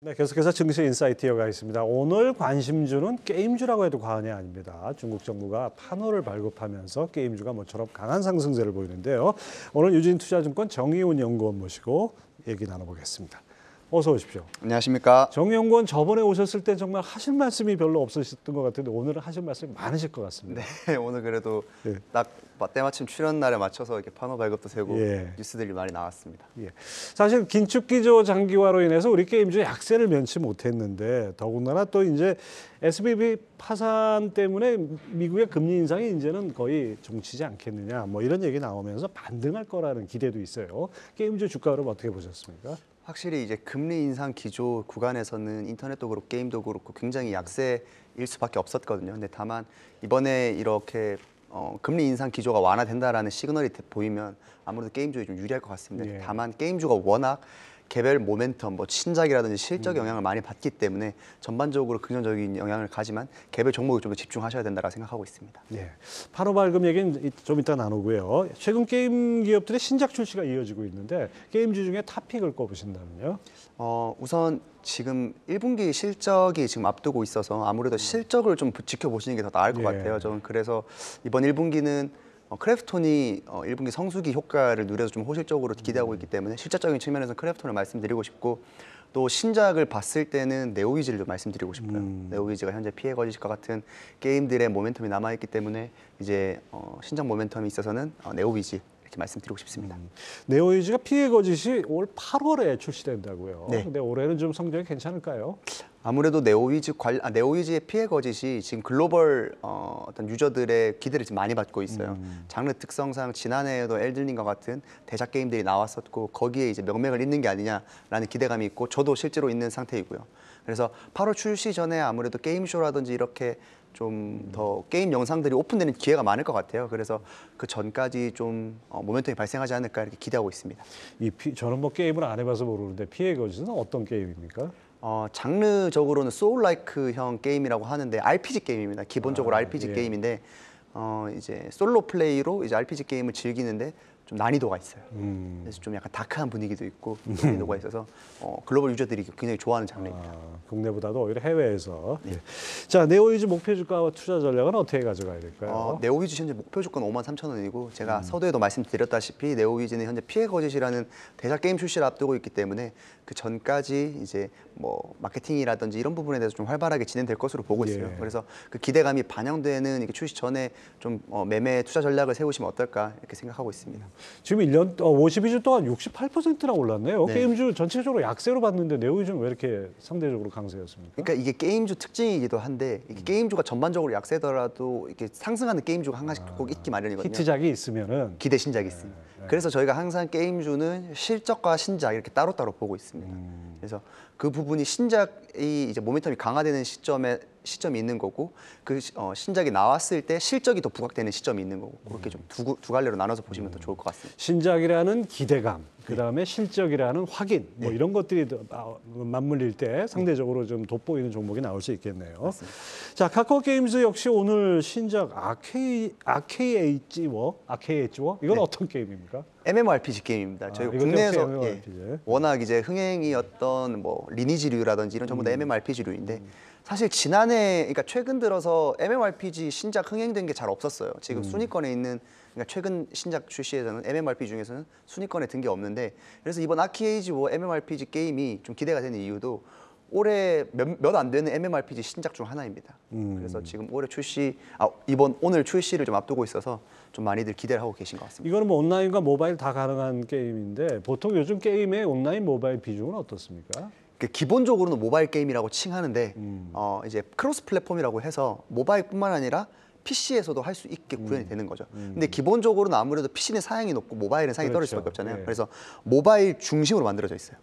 네, 계속해서 증시 인사이트 이어가 있습니다. 오늘 관심주는 게임주라고 해도 과언이 아닙니다. 중국 정부가 판호를 발급하면서 게임주가 모처럼 강한 상승세를 보이는데요. 오늘 유진투자증권 정의훈 연구원 모시고 얘기 나눠보겠습니다. 어서 오십시오. 안녕하십니까. 정의 연구원 저번에 오셨을 때 정말 하실 말씀이 별로 없으셨던 것 같은데 오늘은 하실 말씀이 많으실 것 같습니다. 네, 오늘 그래도 딱 때마침 출연 날에 맞춰서 이렇게 판호 발급도 되고 뉴스들이 많이 나왔습니다. 사실 긴축 기조 장기화로 인해서 우리 게임주 약세를 면치 못했는데 더군다나 또 이제 SBB 파산 때문에 미국의 금리 인상이 이제는 거의 종치지 않겠느냐 뭐 이런 얘기 나오면서 반등할 거라는 기대도 있어요. 게임주 주가를 어떻게 보셨습니까? 확실히 이제 금리 인상 기조 구간에서는 인터넷도 그렇고 게임도 그렇고 굉장히 약세일 수밖에 없었거든요. 근데 다만 이번에 이렇게 금리 인상 기조가 완화된다라는 시그널이 보이면 아무래도 게임주에 좀 유리할 것 같습니다. 다만 게임주가 워낙 개별 모멘텀, 뭐 신작이라든지 실적 영향을 많이 받기 때문에 전반적으로 긍정적인 영향을 가지만 개별 종목에 좀 더 집중하셔야 된다고 생각하고 있습니다. 판호 발급 얘기는 좀 이따 나누고요. 최근 게임 기업들의 신작 출시가 이어지고 있는데 게임주 중에 탑픽을 꼽으신다면요? 우선 지금 1분기 실적이 지금 앞두고 있어서 아무래도 실적을 좀 지켜보시는 게 더 나을 것 같아요. 저는 그래서 이번 1분기는 크래프톤이 1분기 성수기 효과를 누려서 좀 호실적으로 기대하고 있기 때문에 실질적인 측면에서 크래프톤을 말씀드리고 싶고 또 신작을 봤을 때는 네오위즈를 좀 말씀드리고 싶어요. 네오위즈가 현재 피해 거짓과 같은 게임들의 모멘텀이 남아있기 때문에 이제 신작 모멘텀이 있어서는 네오위즈 이렇게 말씀드리고 싶습니다. 네오위즈가 피해 거짓이 올 8월에 출시된다고요. 네. 근데 올해는 좀 성적이 괜찮을까요? 아무래도 네오위즈의 피해 거짓이 지금 글로벌 어떤 유저들의 기대를 지금 많이 받고 있어요. 장르 특성상 지난해에도 엘든링과 같은 대작 게임들이 나왔었고 거기에 이제 명맥을 잇는 게 아니냐라는 기대감이 있고 저도 실제로 있는 상태이고요. 그래서 8월 출시 전에 아무래도 게임쇼라든지 이렇게 좀 더 게임 영상들이 오픈되는 기회가 많을 것 같아요. 그래서 그 전까지 좀 모멘텀이 발생하지 않을까 이렇게 기대하고 있습니다. 저는 뭐 게임을 안 해봐서 모르는데 피해 거짓은 어떤 게임입니까? 장르적으로는 소울라이크형 게임이라고 하는데 RPG 게임입니다. 기본적으로 RPG 게임인데 이제 솔로 플레이로 이제 RPG 게임을 즐기는데 좀 난이도가 있어요. 그래서 좀 약간 다크한 분위기도 있고 난이도가 있어서 글로벌 유저들이 굉장히 좋아하는 장르입니다. 국내보다도 오히려 해외에서. 자, 네오위즈 목표 주가와 투자 전략은 어떻게 가져가야 될까요? 네오위즈 현재 목표 주가는 53,000원이고 제가 서두에도 말씀드렸다시피 네오위즈는 현재 피해 거짓이라는 대작 게임 출시를 앞두고 있기 때문에 그 전까지 이제 뭐 마케팅이라든지 이런 부분에 대해서 좀 활발하게 진행될 것으로 보고 있어요. 그래서 그 기대감이 반영되는 이게 출시 전에 좀 매매 투자 전략을 세우시면 어떨까 이렇게 생각하고 있습니다. 지금 1년 52주 동안 68%나 올랐네요. 게임주 전체적으로 약세로 봤는데 네오위즈는 왜 이렇게 상대적으로 강세였습니까? 그러니까 이게 게임주 특징이기도 한데 이게 게임주가 전반적으로 약세더라도 이렇게 상승하는 게임주가 한 가지씩 꼭 있기 마련이거든요. 히트작이 있으면은 기대 신작이 있으니. 그래서 저희가 항상 게임주는 실적과 신작 이렇게 따로따로 보고 있습니다. 그래서 그 부분이 신작이 이제 모멘텀이 강화되는 시점이 있는 거고 그 신작이 나왔을 때 실적이 더 부각되는 시점이 있는 거고 그렇게 좀 두 갈래로 나눠서 보시면 더 좋을 것 같습니다. 신작이라는 기대감, 그다음에 실적이라는 확인, 뭐 이런 것들이 맞물릴 때 상대적으로 좀 돋보이는 종목이 나올 수 있겠네요. 맞습니다. 자, 카카오 게임즈 역시 오늘 신작 아케이에이지워 이건 어떤 게임입니까? MMORPG 게임입니다. 저희 국내에서 워낙 이제 흥행이었던 뭐 리니지류라든지 이런 전부 다 MMORPG류인데 사실 지난해 그러니까 최근 들어서 MMORPG 신작 흥행된 게 잘 없었어요. 지금 순위권에 있는 그러니까 최근 신작 출시에서는 MMORPG 중에서는 순위권에 든 게 없는데 그래서 이번 아키에이지 워 MMORPG 게임이 좀 기대가 되는 이유도 올해 몇 안 되는 MMORPG 신작 중 하나입니다. 그래서 지금 올해 오늘 출시를 좀 앞두고 있어서 좀 많이들 기대를 하고 계신 것 같습니다. 이거는 뭐 온라인과 모바일 다 가능한 게임인데 보통 요즘 게임의 온라인 모바일 비중은 어떻습니까? 기본적으로는 모바일 게임이라고 칭하는데 이제 크로스 플랫폼이라고 해서 모바일뿐만 아니라 PC에서도 할 수 있게 구현이 되는 거죠. 근데 기본적으로는 아무래도 PC는 사양이 높고 모바일은 사양이 떨어질 수밖에 없잖아요. 그래서 모바일 중심으로 만들어져 있어요.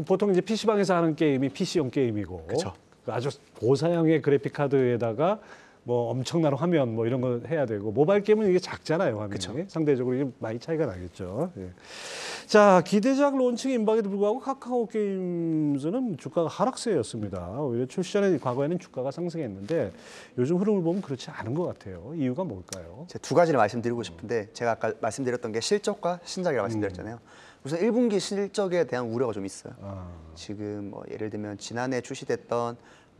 보통 이제 PC방에서 하는 게임이 PC용 게임이고 그쵸. 아주 고사양의 그래픽 카드에다가 뭐 엄청난 화면 뭐 이런 거 해야 되고 모바일 게임은 이게 작잖아요, 화면이. 그쵸. 상대적으로 이게 많이 차이가 나겠죠. 자, 기대작 론칭 임박에도 불구하고 카카오 게임즈는 주가가 하락세였습니다. 오히려 출시 전에 과거에는 주가가 상승했는데 요즘 흐름을 보면 그렇지 않은 것 같아요. 이유가 뭘까요? 제가 두 가지를 말씀드리고 싶은데 제가 아까 말씀드렸던 게 실적과 신작이라고 말씀드렸잖아요. 우선 1분기 실적에 대한 우려가 좀 있어요. 지금 뭐 예를 들면 지난해 출시됐던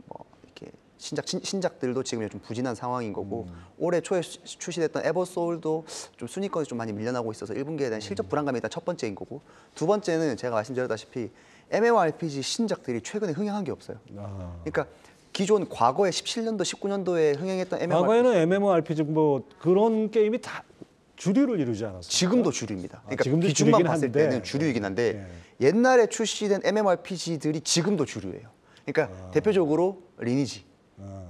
뭐 이렇게 신작들도 지금 좀 부진한 상황인 거고 올해 초에 출시됐던 에버소울도 좀 순위권이 좀 많이 밀려나고 있어서 1분기에 대한 실적 불안감이 일단 첫 번째인 거고 두 번째는 제가 말씀드렸다시피 MMORPG 신작들이 최근에 흥행한 게 없어요. 그러니까 기존 과거에 17년도, 19년도에 흥행했던 MMORPG 과거에는 MMORPG 뭐 그런 게임이 다 주류를 이루지 않았어요. 지금도 주류입니다. 그러니까 지금도 비중만 봤을 한데, 때는 주류이긴 한데 옛날에 출시된 MMORPG들이 지금도 주류예요. 그러니까 대표적으로 리니지,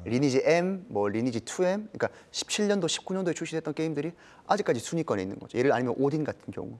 리니지 M, 뭐 리니지 2M, 그러니까 17년도, 19년도에 출시됐던 게임들이 아직까지 순위권에 있는 거죠. 예를 아니면 오딘 같은 경우.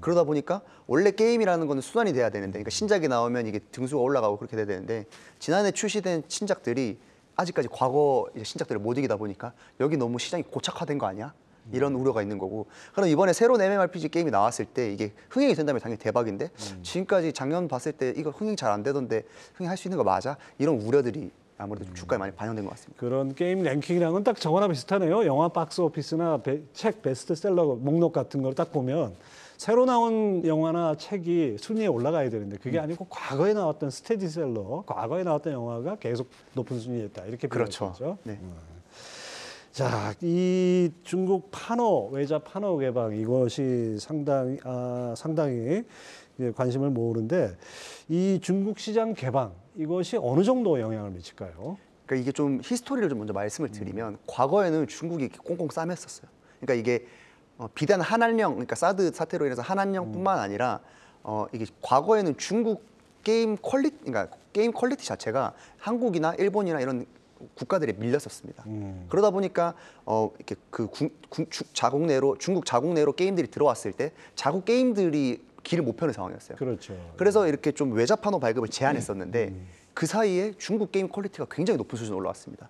그러다 보니까 원래 게임이라는 거는 순환이 돼야 되는데, 그러니까 신작이 나오면 이게 등수가 올라가고 그렇게 돼야 되는데 지난해 출시된 신작들이 아직까지 과거 이제 신작들을 못 이기다 보니까 여기 너무 시장이 고착화된 거 아니야? 이런 우려가 있는 거고. 그럼 이번에 새로운 MMORPG 게임이 나왔을 때 이게 흥행이 된다면 당연히 대박인데 지금까지 작년 봤을 때 이거 흥행 잘 안 되던데 흥행할 수 있는 거 맞아? 이런 우려들이 아무래도 좀 주가에 많이 반영된 것 같습니다. 그런 게임 랭킹이랑은 딱 저거나 비슷하네요. 영화 박스 오피스나 책 베스트셀러 목록 같은 걸 딱 보면 새로 나온 영화나 책이 순위에 올라가야 되는데 그게 아니고 과거에 나왔던 스테디셀러, 과거에 나왔던 영화가 계속 높은 순위에 있다. 이렇게 그렇죠. 보죠. 네. 자, 이 중국 판호, 외자 판호 개방 이것이 상당히 관심을 모으는데 이 중국 시장 개방 이것이 어느 정도 영향을 미칠까요? 그러니까 이게 좀 히스토리를 좀 먼저 말씀을 드리면 과거에는 중국이 이렇게 꽁꽁 싸맸었어요. 그러니까 이게 비단 한한령, 그러니까 사드 사태로 인해서 한한령뿐만 아니라 이게 과거에는 중국 게임 퀄리티 자체가 한국이나 일본이나 이런 국가들이 밀렸었습니다. 그러다 보니까 이렇게 자국 내로 중국 자국 내로 게임들이 들어왔을 때 자국 게임들이 길을 못 펴는 상황이었어요. 그렇죠. 그래서 이렇게 좀 외자 판호 발급을 제한했었는데 그 사이에 중국 게임 퀄리티가 굉장히 높은 수준으로 올라왔습니다.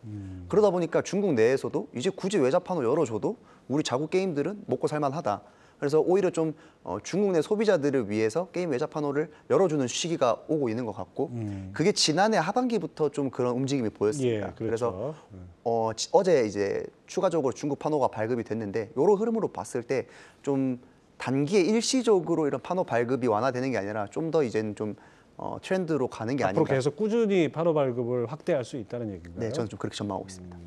그러다 보니까 중국 내에서도 이제 굳이 외자 판호 열어줘도 우리 자국 게임들은 먹고 살만하다. 그래서 오히려 좀 중국 내 소비자들을 위해서 게임 외자 판호를 열어주는 시기가 오고 있는 것 같고 그게 지난해 하반기부터 좀 그런 움직임이 보였습니다. 예, 그렇죠. 그래서 어제 이제 추가적으로 중국 판호가 발급이 됐는데 이런 흐름으로 봤을 때 좀 단기에 일시적으로 이런 판호 발급이 완화되는 게 아니라 좀 더 이제는 좀 트렌드로 가는 게 앞으로 아닌가. 계속 꾸준히 판호 발급을 확대할 수 있다는 얘기인가요? 네, 저는 좀 그렇게 전망하고 있습니다.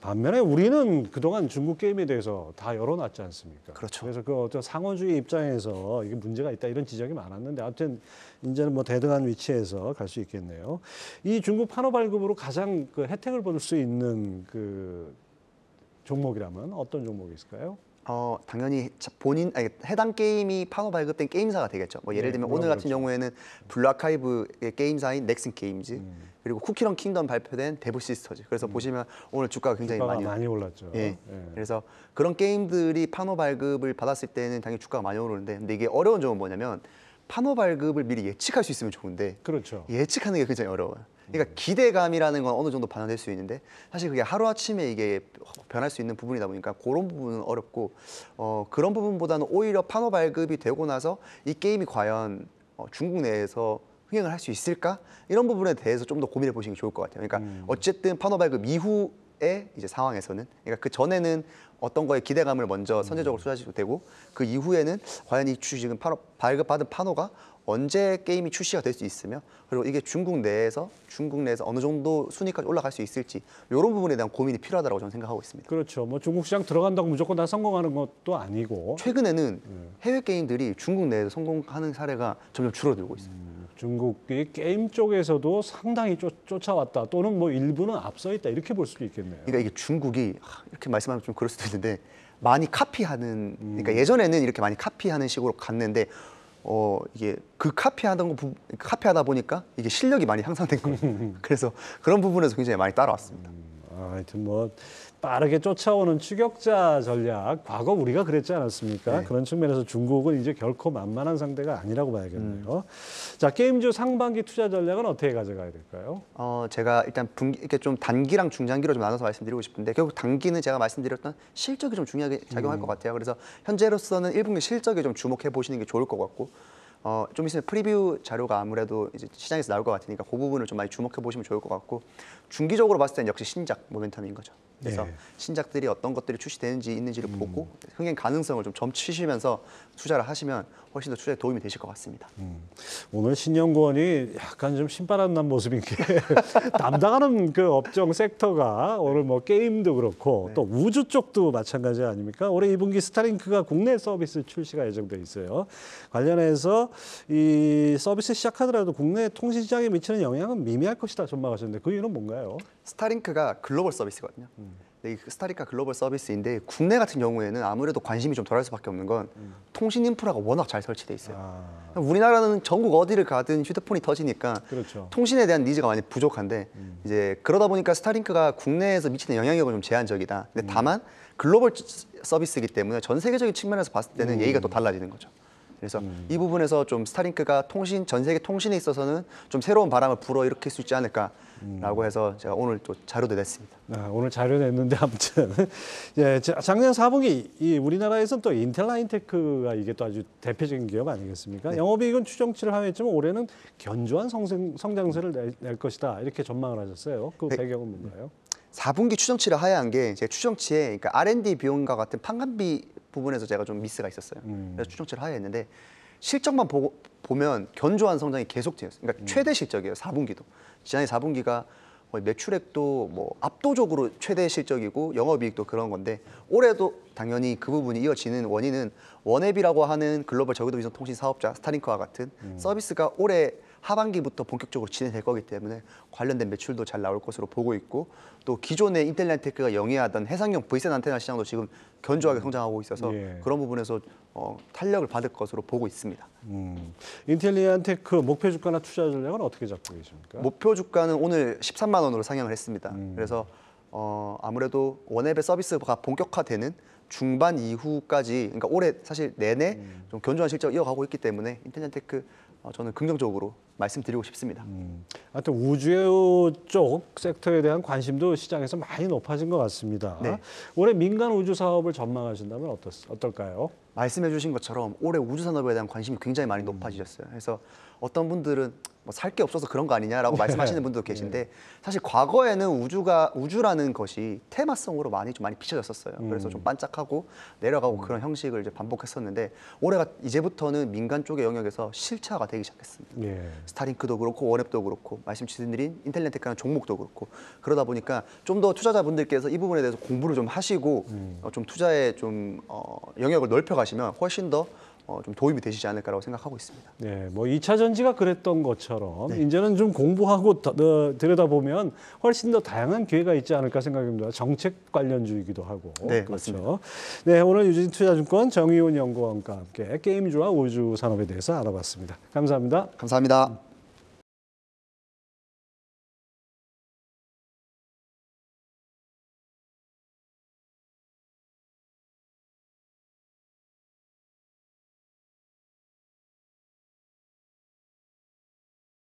반면에 우리는 그동안 중국 게임에 대해서 다 열어놨지 않습니까? 그렇죠. 그래서 그 어떤 상호주의 입장에서 이게 문제가 있다 이런 지적이 많았는데 아무튼 이제는 뭐 대등한 위치에서 갈 수 있겠네요. 이 중국 판호 발급으로 가장 그 혜택을 볼 수 있는 그 종목이라면 어떤 종목이 있을까요? 당연히 해당 게임이 판호 발급된 게임사가 되겠죠. 뭐 예를 들면 오늘 같은 경우에는 블루아카이브의 게임사인 넥슨 게임즈 그리고 쿠키런 킹덤 발표된 데브 시스터즈. 그래서 보시면 오늘 주가가 굉장히 많이 올랐죠. 예. 그래서 그런 게임들이 판호 발급을 받았을 때는 당연히 주가가 많이 오르는데 근데 이게 어려운 점은 뭐냐면 판호 발급을 미리 예측할 수 있으면 좋은데 그렇죠. 예측하는 게 굉장히 어려워요. 그러니까 기대감이라는 건 어느 정도 반영될 수 있는데 사실 그게 하루아침에 이게 변할 수 있는 부분이다 보니까 그런 부분은 어렵고 그런 부분보다는 오히려 판호 발급이 되고 나서 이 게임이 과연 중국 내에서 흥행을 할 수 있을까? 이런 부분에 대해서 좀 더 고민해 보시는 게 좋을 것 같아요. 그러니까 어쨌든 판호 발급 이후의 이제 상황에서는 그러니까 그 전에는 어떤 거에 기대감을 먼저 선제적으로 투자하셔도 되고 그 이후에는 과연 이 지금 발급받은 판호가 언제 게임이 출시가 될 수 있으며 그리고 이게 중국 내에서 어느 정도 순위까지 올라갈 수 있을지 이런 부분에 대한 고민이 필요하다고 저는 생각하고 있습니다. 그렇죠. 뭐 중국 시장 들어간다고 무조건 다 성공하는 것도 아니고 최근에는 해외 게임들이 중국 내에서 성공하는 사례가 점점 줄어들고 있어요. 중국이 게임 쪽에서도 상당히 쫓아왔다 또는 뭐 일부는 앞서 있다 이렇게 볼 수도 있겠네요. 그러니까 이게 중국이 이렇게 말씀하면 좀 그럴 수도 있는데 많이 카피하는 그러니까 예전에는 이렇게 많이 카피하는 식으로 갔는데 이게 카피하다 보니까 이게 실력이 많이 향상된 거예요. 그래서 그런 부분에서 굉장히 많이 따라왔습니다. 하여튼 뭐 빠르게 쫓아오는 추격자 전략, 과거 우리가 그랬지 않았습니까? 네. 그런 측면에서 중국은 이제 결코 만만한 상대가 아니라고 봐야겠네요. 자, 게임주 상반기 투자 전략은 어떻게 가져가야 될까요? 제가 일단 이렇게 좀 단기랑 중장기로 좀 나눠서 말씀드리고 싶은데 결국 단기는 제가 말씀드렸던 실적이 좀 중요하게 작용할 것 같아요. 그래서 현재로서는 1분기 실적에 좀 주목해 보시는 게 좋을 것 같고 좀 있으면 프리뷰 자료가 아무래도 이제 시장에서 나올 것 같으니까 그 부분을 좀 많이 주목해 보시면 좋을 것 같고 중기적으로 봤을 때는 역시 신작 모멘텀인 거죠. 그래서 신작들이 어떤 것들이 출시되는지 있는지를 보고 흥행 가능성을 좀 점치시면서 투자를 하시면 훨씬 더 투자에 도움이 되실 것 같습니다. 오늘 신연구원이 약간 좀 신바람 난 모습인 게 담당하는 그 업종 섹터가 오늘 뭐 게임도 그렇고 또 우주 쪽도 마찬가지 아닙니까? 올해 2분기 스타링크가 국내 서비스 출시가 예정돼 있어요. 관련해서 이 서비스 시작하더라도 국내 통신 시장에 미치는 영향은 미미할 것이다 전망하셨는데 그 이유는 뭔가요? 스타링크가 글로벌 서비스거든요. 이 스타링크가 글로벌 서비스인데 국내 같은 경우에는 아무래도 관심이 좀 덜할 수밖에 없는 건 통신 인프라가 워낙 잘 설치돼 있어요. 우리나라는 전국 어디를 가든 휴대폰이 터지니까 그렇죠. 통신에 대한 니즈가 많이 부족한데 이제 그러다 보니까 스타링크가 국내에서 미치는 영향력은 좀 제한적이다. 근데 다만 글로벌 서비스이기 때문에 전 세계적인 측면에서 봤을 때는 얘기가 또 달라지는 거죠. 그래서 이 부분에서 좀 스타링크가 통신 전 세계 통신에 있어서는 좀 새로운 바람을 불어일으킬 수 있지 않을까라고 해서 제가 오늘 또 자료도 냈습니다. 오늘 자료 냈는데 아무튼 예, 작년 4분기 이 우리나라에서는 또 인텔 라인테크가 이게 또 아주 대표적인 기업 아니겠습니까? 영업이익은 추정치를 하였지만 올해는 견조한 성장세를 낼 것이다 이렇게 전망을 하셨어요. 그 배경은 뭔가요? 4분기 추정치를 하야한 게 제 추정치에 그러니까 R&D 비용과 같은 판관비 부분에서 제가 좀 미스가 있었어요. 그래서 추정치를 하야했는데 실적만 보면 견조한 성장이 계속돼요. 그러니까 최대 실적이에요. 4분기도. 지난해 4분기가 거의 매출액도 뭐 압도적으로 최대 실적이고 영업이익도 그런 건데 올해도 당연히 그 부분이 이어지는 원인은 원앱이라고 하는 글로벌 저궤도 위성 통신 사업자 스타링크와 같은 서비스가 올해 하반기부터 본격적으로 진행될 거기 때문에 관련된 매출도 잘 나올 것으로 보고 있고 또 기존의 인텔 라인테크가 영위하던 해상용 V셋 안테나 시장도 지금 견조하게 성장하고 있어서 그런 부분에서 탄력을 받을 것으로 보고 있습니다. 인텔 라인테크 목표 주가나 투자 전략은 어떻게 잡고 계십니까? 목표 주가는 오늘 13만 원으로 상향을 했습니다. 그래서 아무래도 원앱의 서비스가 본격화되는 중반 이후까지 그러니까 올해 사실 내내 좀 견조한 실적을 이어가고 있기 때문에 인텔 라인테크 저는 긍정적으로 말씀드리고 싶습니다. 하여튼 우주 쪽 섹터에 대한 관심도 시장에서 많이 높아진 것 같습니다. 네. 올해 민간 우주 사업을 전망하신다면 어떨까요? 말씀해 주신 것처럼 올해 우주 산업에 대한 관심이 굉장히 많이 높아지셨어요. 그래서 어떤 분들은 뭐 살 게 없어서 그런 거 아니냐라고 말씀하시는 분도 계신데 사실 과거에는 우주라는 것이 테마성으로 많이 비춰졌었어요. 그래서 좀 반짝하고 내려가고 그런 형식을 이제 반복했었는데 올해가 이제부터는 민간 쪽의 영역에서 실체화가 되기 시작했습니다. 스타링크도 그렇고 원앱도 그렇고 말씀 드린 인텔 라인테크라는 종목도 그렇고 그러다 보니까 좀 더 투자자분들께서 이 부분에 대해서 공부를 좀 하시고 좀 투자에 좀 영역을 넓혀가시면 훨씬 더 좀 도움이 되시지 않을까라고 생각하고 있습니다. 네, 뭐 2차 전지가 그랬던 것처럼 이제는 좀 공부하고 들여다보면 훨씬 더 다양한 기회가 있지 않을까 생각합니다. 정책 관련주이기도 하고. 네, 그렇죠. 맞습니다. 네, 오늘 유진투자증권 정의훈 연구원과 함께 게임주와 우주 산업에 대해서 알아봤습니다. 감사합니다. 감사합니다.